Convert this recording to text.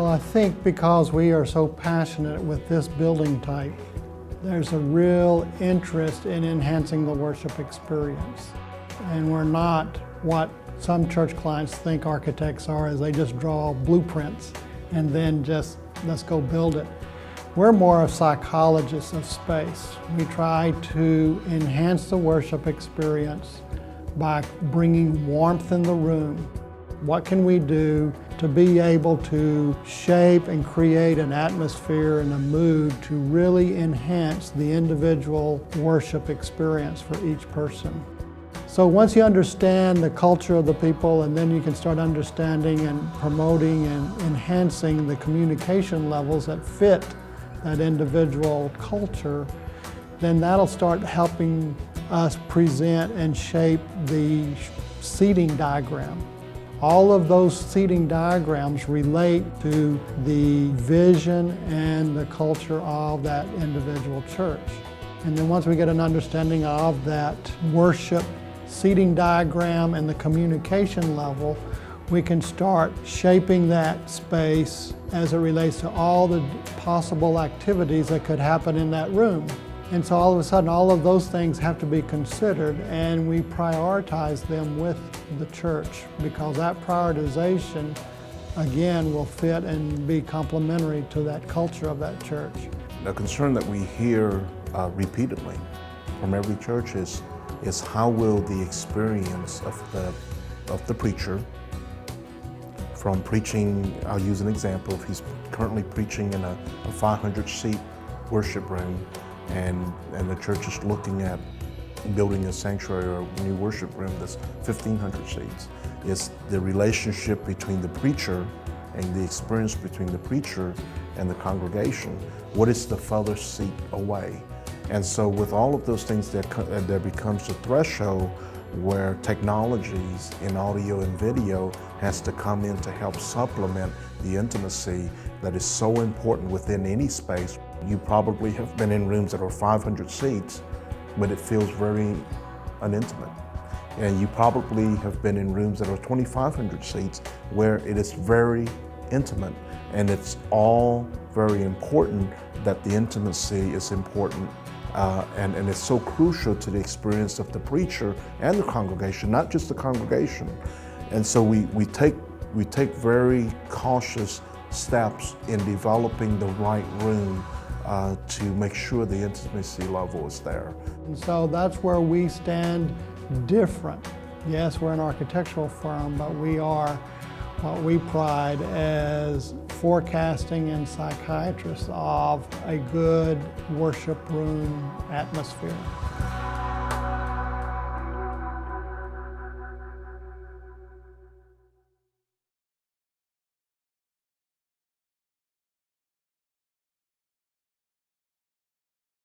Well, I think because we are so passionate with this building type, there's a real interest in enhancing the worship experience. And we're not what some church clients think architects are, is they just draw blueprints and then just, let's go build it. We're more of psychologists of space. We try to enhance the worship experience by bringing warmth in the room. What can we do to be able to shape and create an atmosphere and a mood to really enhance the individual worship experience for each person? So once you understand the culture of the people, and then you can start understanding and promoting and enhancing the communication levels that fit that individual culture, then that'll start helping us present and shape the seating diagram. All of those seating diagrams relate to the vision and the culture of that individual church. And then once we get an understanding of that worship seating diagram and the communication level, we can start shaping that space as it relates to all the possible activities that could happen in that room. And so all of a sudden, all of those things have to be considered, and we prioritize them with the church, because that prioritization, again, will fit and be complementary to that culture of that church. The concern that we hear repeatedly from every church is how will the experience of the preacher, from preaching, I'll use an example, if he's currently preaching in a 500-seat worship room, and the church is looking at building a sanctuary or a new worship room that's 1,500 seats. It's the relationship between the preacher and the experience between the preacher and the congregation. What is the furthest seat away? And so with all of those things, there becomes a threshold where technologies in audio and video has to come in to help supplement the intimacy that is so important within any space. You probably have been in rooms that are 500 seats, but it feels very unintimate. And you probably have been in rooms that are 2,500 seats where it is very intimate. And it's all very important that the intimacy is important. And it's so crucial to the experience of the preacher and the congregation, not just the congregation. And so we take very cautious steps in developing the right room to make sure the intimacy level is there. And so that's where we stand different. Yes, we're an architectural firm, but we are what we pride as forecasting and psychiatrists of a good worship room atmosphere.